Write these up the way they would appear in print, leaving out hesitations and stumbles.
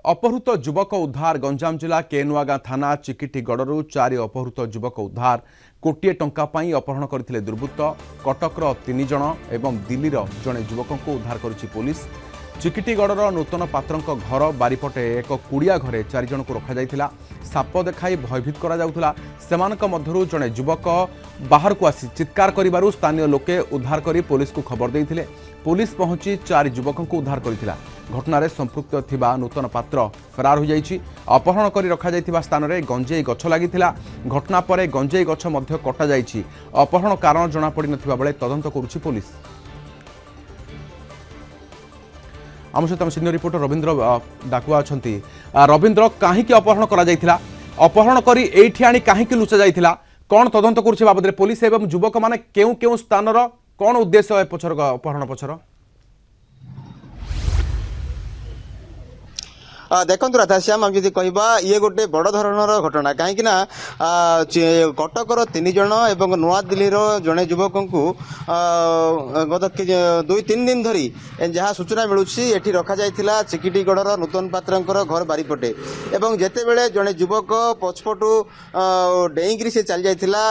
अपहृत युवक उद्धार गंजाम जिला केनुआगां थाना चिकिटीगढ़ 4 अपहृत युवक उद्धार कोटिए टंका पाई अपहरण करथिले दुर्बृत्त कटकर 3 जण एवं दिल्लीर जड़े युवक को उद्धार करिछि पुलिस। चिकिटीगढ़ नूतन पात्रंक घर बारीपटे एक कुड़िया घरे 4 जन को रखा जाइथिला। साप देखाई भयभीत करा जाउथला। सेमानक मध्यरु जड़े युवक बाहर को आसी चित्कार करिबारु स्थानीय लोके उद्धार करी पुलिस को खबर देइथिले। पुलिस पहुंची 4 युवकों को उद्धार करथिला। घटनारे संपृक्त थिबा नूतन पात्र फरार हो जाइछि। अपहरण करी रखा जाइथिबा स्थान रे गंजेई गछ लागिथिला। घटना परे गंजेई गछ मध्य कटा जाइछि। अपहरण कारण जणा पड़ि नथिबा बेले तदंत करूछि पुलिस। आम सहित सीनियर रिपोर्टर रविंद्र डाकुआ अछंती। रविंद्र कहीं अपहरण करा जाइथिला, अपहरण करी एठी आनी कहीं लुचा जाइथिला, कौन तदंत करूछि बाबद पुलिस एवं युवक माने केउ केउ स्थानर कौन उद्देश्य है पछर अपहरण पछर? देखु राधाश्याम आम जी कह ये गोटे बड़ धरणर घटना कहीं कटकर 3 जन और नुआ दिल्लीर जड़े युवक को गत 2-3 दिन धरी जहाँ सूचना मिलूँ ये रखा जाइथिला चिकिटीगढ़ नूतन पात्रंकर घर बारीपटे एवं जेते बेले जड़े युवक पछपटू डेईकरी से चली जाइथिला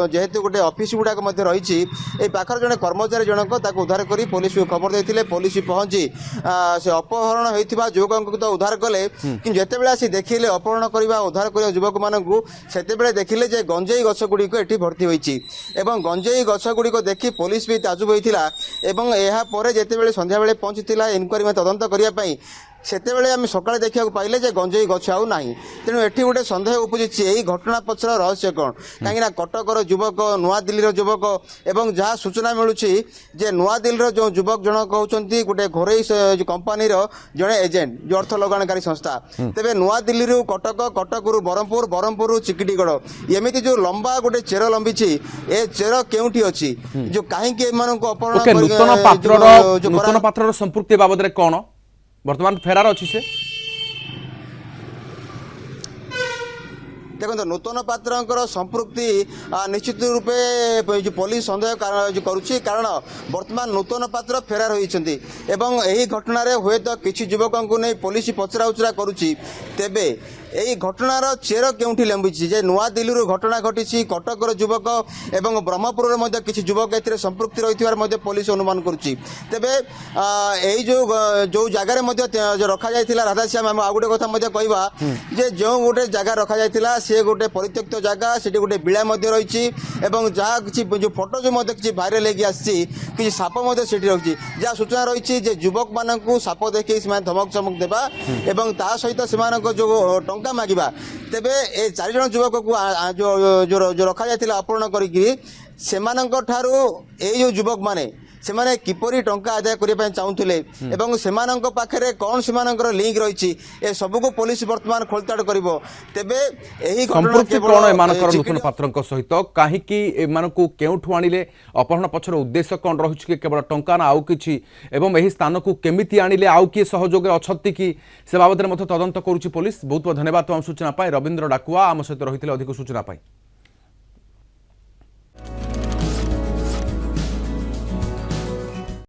जेहेतु गोटे ऑफिस गुड़ाक रही पाखर जड़े कर्मचारी जनक उद्धार कर पुलिस को खबर देते पुलिस पहुंची से अपहरण होता युवक को तो उद्धार कले कि जेते बेले आसी देखिले अपहरण करबा उद्धार करबा युवक मानकू सेते बेले देखिले जे गंजेई गछ गुडी को एठी भर्ती होईची एवं गंजेई गछ गुडी को देखि पुलिस भी ताजुब होइथिला एवं एहा परे जेते बेले संध्या बेले पहुंचीथिला इनक्वारी में तदंत करिया पई सेतेबेले आम सकाଳେ देखा पाइले जे गंजेई गछ आउ नाही। तेणु एठी गोटे सन्देह उपजी यही घटना पछर रहस्य कौन कहीं कटकर युवक नुआ दिल्लीर युवक एवं जहाँ सूचना मिलूँ जे नुआ दिल्लीर जो युवक जनक कहते गोटे घोरई कंपानी जड़े एजेंट जो अर्थ लगाणकारी संस्था तेरे नुआ दिल्ली कटक कटकू ब्रह्मपुर ब्रह्मपुर चिकिटीगढ़ एमती जो लंबा गोटे चेर लंबी ए चेर केउठी अच्छी जो कहीं अपहरण नूतन पात्र संपृक्ति बाबद कौन वर्तमान फेरार अच्छी से देखो नूतन पात्र संपृक्ति निश्चित रूपे पुलिस सन्देह करुच्ची कारण वर्तमान नूतन पात्र फेरार होती एवं यही घटना हुए तो किसी युवकों को नहीं पुलिस पचरा उचरा करुच्ची तेबे यही घटनार चेर केउठी लंबी जे नुआ दिल्ली घटना घटी कटकर युवक एवं ब्रह्मपुर किसी युवक ए संपृक्ति रही पुलिस अनुमान करुच्ची तेबे यही जो जगार रखा जाइथिला राधाश्याम आम आ गोटे कथा कहवा जे जो गोटे जगह रखा जाइथिला से गोटे परित्यक्त जगह से गोटे बिला रही जहाँ किसी जो फोटो जो किसी भाइराल होगी साप रही जहाँ सूचना रही युवक मानू साप देखिए धमक चमक देवा एवं ता सहित से जो टंका मागिबा तेबे ए 4 जन युवक को जो रखा जाइथिला अपहरण करिकी सेमानंक ठारू ए जो युवक माने सेमाने किपरि टंका आदाय करिया चाहूले एवं सेमानंक पाखरे कौन सेमानंकर लिंक रही ए सब को पुलिस वर्तमान खोलताड़ करिवो तेबे एही संपृक्ति कोन एमानकर नूतन पात्रंक सहित काहीकि एमानकु केउठु आनिले अपहरण पछर उद्देश्य कोन रहुछि कि केवल टंका ना आउ किछि एवं एही स्थान को केमिति आनिले आउ कि सहयोग अछति कि से बाबद रे मते तदंत करूछि पुलिस। बहुत बहुत धन्यवाद तमाम सूचना पाई। रविंद्र डाकुआ आम सहित रहिथिले अधिक सूचना पाई।